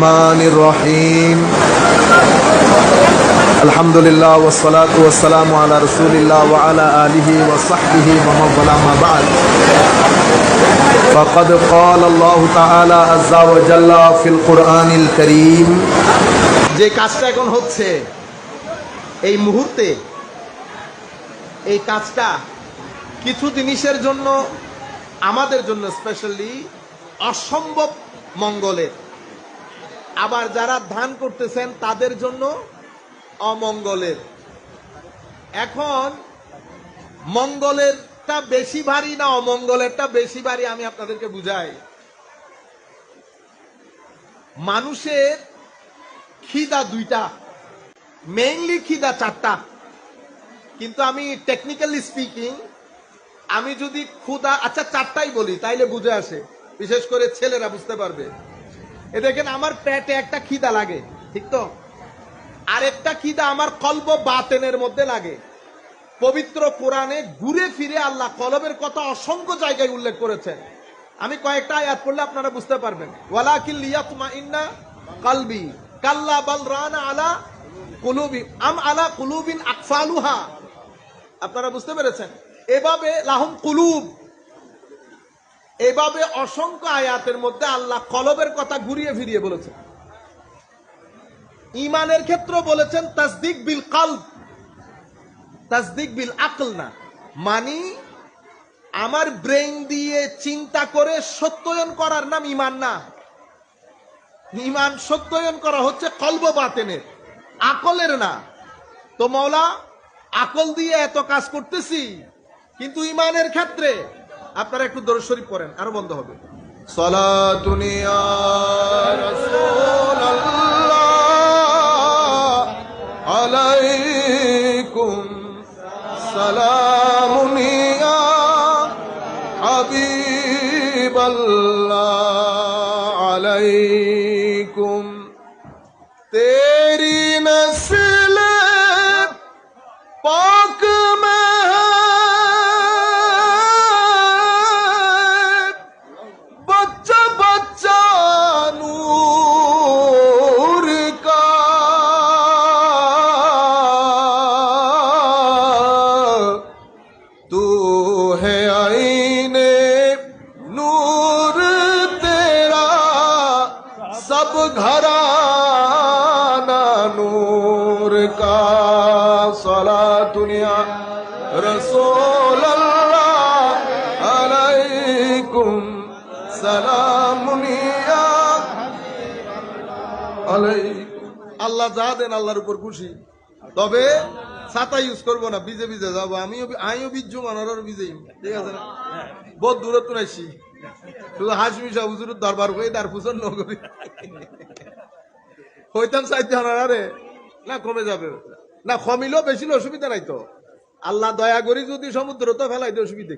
الرحمن الرحيم الحمد لله والصلاة والسلام على رسول الله وعلى آله وصحبه ومن والاه ما بعد فقد قال الله تعالى عز وجل في القرآن الكريم যে কাজটা এখন হচ্ছে এই মুহূর্তে এই কাজটা কিছু জিনিসের জন্য আমাদের জন্য স্পেশালি অসম্ভব মঙ্গলের, আবার যারা ধ্যান করতেছেন তাদের জন্য অমঙ্গলের। এখন মঙ্গলেরটা বেশি ভারী না অমঙ্গলেরটা বেশি ভারী আমি আপনাদেরকে বুঝাই। মানুষের খিদা দুইটা, মেইনলি খিদা চারটা, কিন্তু আমি টেকনিক্যালি স্পিকিং আমি যদি ক্ষুধা আচ্ছা চারটাই বলি তাইলে বুঝে আসে, বিশেষ করে ছেলেরা বুঝতে পারবে। এ দেখেন আমার পেটে একটা খিদা লাগে, ঠিক তো? আরেকটা খিদা আমার কলব বাতেনের মধ্যে লাগে। পবিত্র কোরআনে ঘুরে ফিরে আল্লাহ কলবের কথা অসংখ্য জায়গায় উল্লেখ করেছেন। আমি কয়েকটা আয়াত পড়লে আপনারা বুঝতে পারবেন। ওয়ালাকিন লিয়াতমাইন্না কলবি কাল্লা বাল রানা আলা কুলুবি আম আলা কুলুবিন আকফালুহা। আপনারা বুঝতে পেরেছেন? এভাবে লাহুম কুলুব, এভাবে অসংখ্য আয়াতের মধ্যে আল্লাহ কলবের কথা ঘুরিয়ে ফিরিয়ে বলেছেন। ঈমানের ক্ষেত্রে বলেছেন তাসদিক বিল কলব, তাসদিক বিল আকল না, মানে আমার ব্রেইন দিয়ে চিন্তা করে সত্যায়ন করার নাম ঈমান না। ঈমান সত্যায়ন করা হচ্ছে কলব বাতেনের, আকলের না। তো মওলা আকল দিয়ে এত কাজ করতেছি, কিন্তু ঈমানের ক্ষেত্রে আপনারা একটু দরুদ শরীফ পড়েন, আরো বন্ধ হবে। সালাতুন ইয়া রাসূলুল্লাহ আলাইকুম সালামুন ইয়া হাবিবাল্লাহ আলাইকুম তেরি নসল পাক सब घराना नूर का सलातुन या रसूल अल्लाह अलैकुम सलामुन या अलैकुम। আল্লাহ যা দেন আল্লাহর উপর খুশি, তবে ছাতা ইউজ করবো না, ভিজে ভিজে যাবো। আমিও বিজ্জু মানার ভিজে, ঠিক আছে না? বহুত দূরত্ব নাইছি, শুধু হাসমি শাহ হুজুরের দরবার হয়ে তার পুজোর নগরী হইতাম চাইতে আরে না, কমে যাবে না, কমিলেও বেশি অসুবিধা নাই তো। আল্লাহ দয়া করি যদি সমুদ্র তো ফেলাই দিয়ে অসুবিধা।